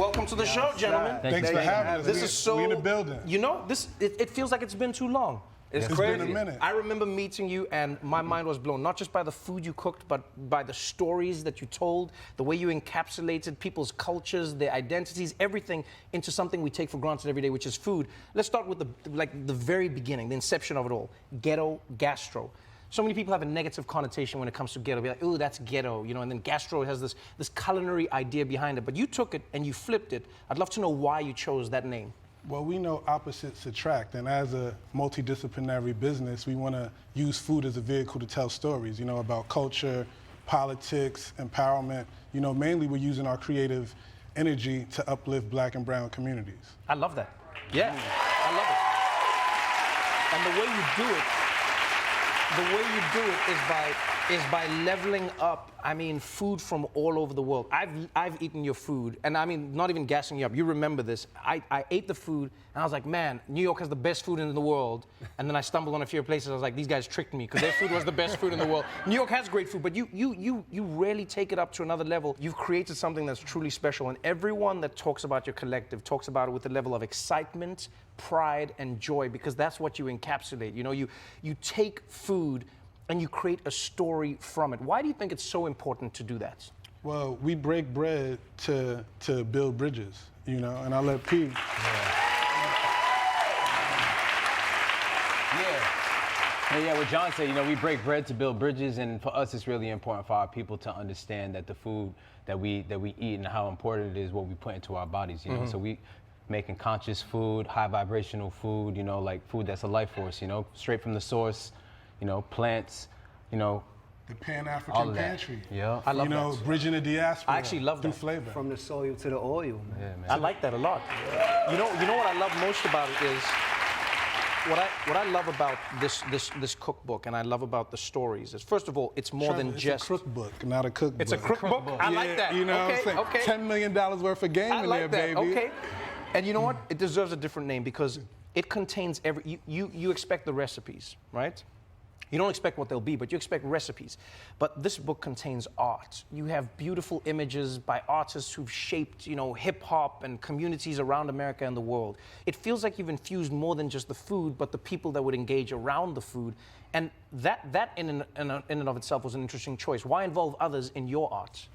welcome to the show, gentlemen. Thanks for having us. This is so. We in the building. You know, it feels like it's been too long. It's crazy. Been a minute. I remember meeting you, and my mind was blown, not just by the food you cooked, but by the stories that you told, the way you encapsulated people's cultures, their identities, everything into something we take for granted every day, which is food. Let's start with the very beginning, the inception of it all. Ghetto Gastro. So many people have a negative connotation when it comes to ghetto. Be like, "Ooh, that's ghetto," you know. And then gastro has this culinary idea behind it. But you took it and you flipped it. I'd love to know why you chose that name. Well, we know opposites attract, and as a multidisciplinary business, we want to use food as a vehicle to tell stories, you know, about culture, politics, empowerment. You know, mainly we're using our creative energy to uplift Black and brown communities. I love that. Yeah, I love it. And the way you do it is by leveling up, I mean, food from all over the world. I've eaten your food, and I mean, not even gassing you up. You remember this. I ate the food, and I was like, man, New York has the best food in the world. And then I stumbled on a few places. I was like, these guys tricked me because their food was the best food in the world. New York has great food, but you really take it up to another level. You've created something that's truly special, and everyone that talks about your collective talks about it with a level of excitement, pride, and joy, because that's what you encapsulate. You know, you take food and you create a story from it. Why do you think it's so important to do that? Well, we break bread to build bridges, you know, and I'll let P. Yeah, what Jon said, you know, we break bread to build bridges, and for us, it's really important for our people to understand that the food that we eat and how important it is what we put into our bodies, you know. So we making conscious food, high vibrational food, you know, like food that's a life force, you know, straight from the source, you know, plants, you know. The Pan-African Pantry. Yeah. I love you know, that. bridging the diaspora. I actually love through that. flavor. From the soil to the oil. Yeah, man. I like that a lot. You know what I love most about it is what I love about this cookbook, and I love about the stories is, first of all, it's more than just a cookbook, not a cookbook. It's a cookbook. I like that. You know okay, what I'm saying? $10 million worth of game I in like there, that. baby. Okay. And you know what? It deserves a different name because it contains you expect the recipes, right? You don't expect what they'll be, but you expect recipes. But this book contains art. You have beautiful images by artists who've shaped, you know, hip hop and communities around America and the world. It feels like you've infused more than just the food, but the people that would engage around the food. And that in and of itself was an interesting choice. Why involve others in your art?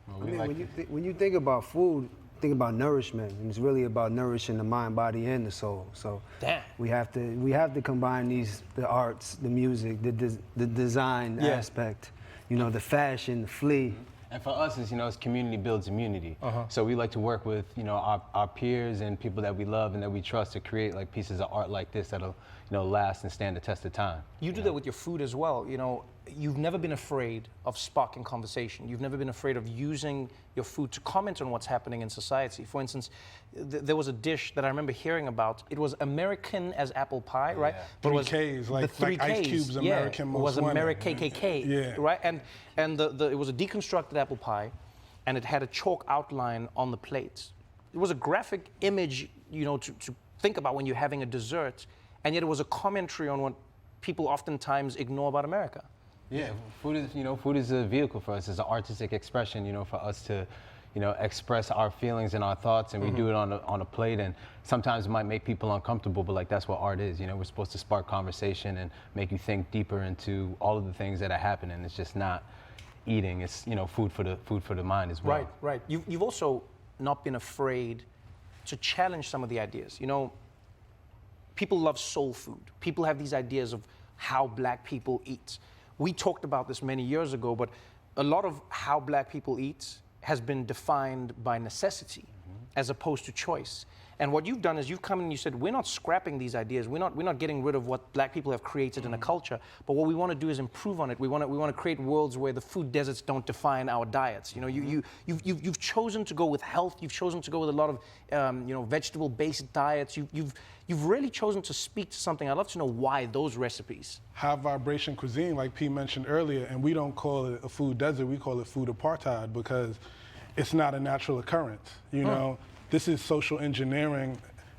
Well, I mean, when you think about food, think about nourishment, and it's really about nourishing the mind, body, and the soul. So damn. we have to combine the arts, the music, the design aspect, you know, the fashion, the flea. And for us, it's, you know, it's community builds immunity. So we like to work with, you know, our peers and people that we love and that we trust to create like pieces of art like this that'll, you know, last and stand the test of time. You do that with your food as well. You know, you've never been afraid of sparking conversation. You've never been afraid of using your food to comment on what's happening in society. For instance, there was a dish that I remember hearing about. It was American as apple pie, right? But 3Ks, like Ice Cube's American Most Wanted. It was American KKK, right? And it was a deconstructed apple pie, and it had a chalk outline on the plate. It was a graphic image, you know, to think about when you're having a dessert, and yet it was a commentary on what people oftentimes ignore about America. Yeah, food is a vehicle for us. It's an artistic expression, you know, for us to, you know, express our feelings and our thoughts, and we do it on a plate. And sometimes it might make people uncomfortable, but like that's what art is. You know, we're supposed to spark conversation and make you think deeper into all of the things that are happening. It's just not eating. It's, you know, food for the mind as well. Right. You've also not been afraid to challenge some of the ideas. You know, people love soul food. People have these ideas of how Black people eat. We talked about this many years ago, but a lot of how Black people eat has been defined by necessity as opposed to choice. And what you've done is you've come in and you said, we're not scrapping these ideas. We're not getting rid of what Black people have created in a culture. But what we want to do is improve on it. We want to create worlds where the food deserts don't define our diets. You know, you've chosen to go with health. You've chosen to go with a lot of you know, vegetable-based diets. You've really chosen to speak to something. I'd love to know why those recipes. High vibration cuisine, like P mentioned earlier, and we don't call it a food desert. We call it food apartheid because it's not a natural occurrence. You know. This is social engineering,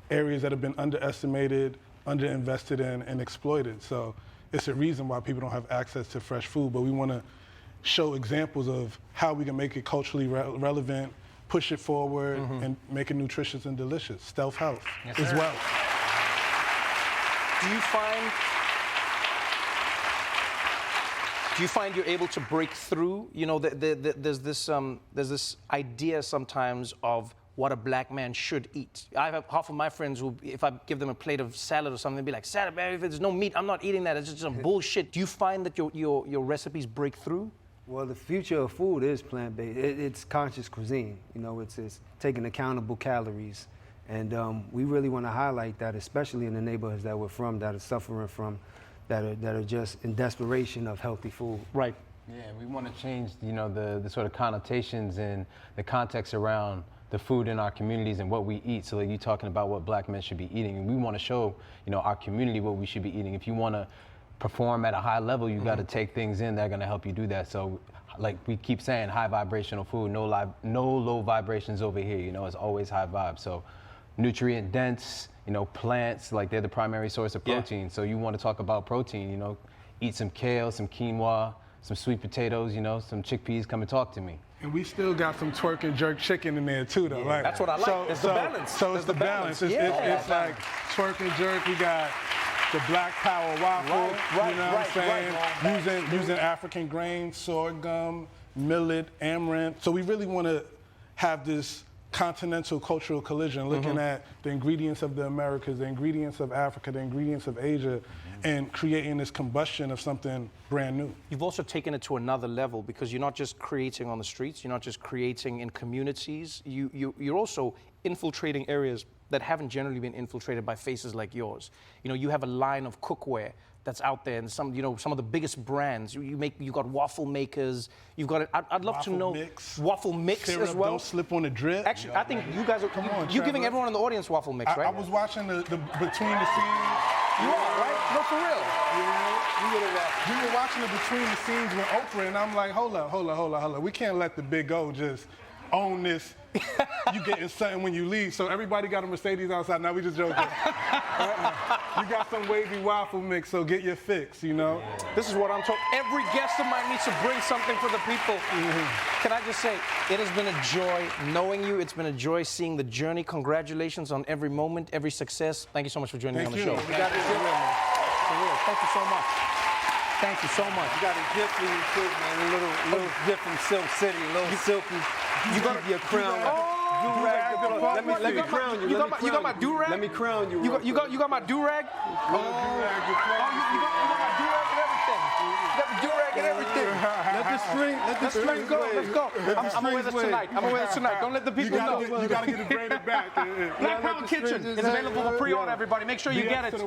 areas that have been underestimated, underinvested in, and exploited. So it's a reason why people don't have access to fresh food, but we want to show examples of how we can make it culturally relevant, push it forward and make it nutritious and delicious. Stealth health as well. Do you find you're able to break through? You know, there's this idea sometimes of what a black man should eat. I have half of my friends who, if I give them a plate of salad or something, they'll be like, "Salad, man, if there's no meat, I'm not eating that. It's just some bullshit." Do you find that your recipes break through? Well, the future of food is plant-based. It's conscious cuisine. You know, it's taking accountable calories. And we really want to highlight that, especially in the neighborhoods that we're from, that are suffering from, that are just in desperation of healthy food. Right. Yeah, we want to change, you know, the sort of connotations and the context around the food in our communities and what we eat. So that you're talking about what black men should be eating, and we want to show, you know, our community what we should be eating. If you want to perform at a high level, you got to take things in that are going to help you do that. So, like we keep saying, high vibrational food, no low vibrations over here. You know, it's always high vibes. So, nutrient dense, you know, plants, like they're the primary source of protein. So you want to talk about protein, you know, eat some kale, some quinoa, some sweet potatoes, you know, some chickpeas, come and talk to me. And we still got some twerk and jerk chicken in there too, though. Yeah, like, that's what I like. It's the balance. So it's the balance. It's like twerk and jerk. We got the black power waffle. You know what I'm saying? Using African grains, sorghum, millet, amaranth. So we really want to have this continental cultural collision, looking at the ingredients of the Americas, the ingredients of Africa, the ingredients of Asia, and creating this combustion of something brand new. You've also taken it to another level, because you're not just creating on the streets, you're not just creating in communities, you're also infiltrating areas that haven't generally been infiltrated by faces like yours. You know, you have a line of cookware that's out there, and some of the biggest brands. You got waffle makers. You've got it. I'd love to know waffle mix Syrup, as well. Don't slip on the drip. Actually, I think you guys are. You're giving everyone in the audience waffle mix, right? I was watching the between the scenes. You are, right? No, for real. We were watching the between the scenes with Oprah, and I'm like, hold up. We can't let the Big O just own this. You getting something when you leave. So everybody got a Mercedes outside. Now we just joking. You got some wavy waffle mix, so get your fix, you know? This is what I'm talking. Every guest of mine needs to bring something for the people. Can I just say, it has been a joy knowing you. It's been a joy seeing the journey. Congratulations on every moment, every success. Thank you so much for joining me on the show. We got it for real, man. For real. Thank you so much. Thank you so much. You got a gift for you too, man. A little gift from Silk City, a little silky. You got your crown. Let me crown you. You got my do-rag? Let me crown you. You got my do-rag? You got my do-rag and everything. You got the do-rag and everything. Let the string go. Let's go. I'm gonna wear this tonight. Don't let the people know. You gotta get it braided back. Black Pound Kitchen is available for pre-order, everybody. Make sure you get it.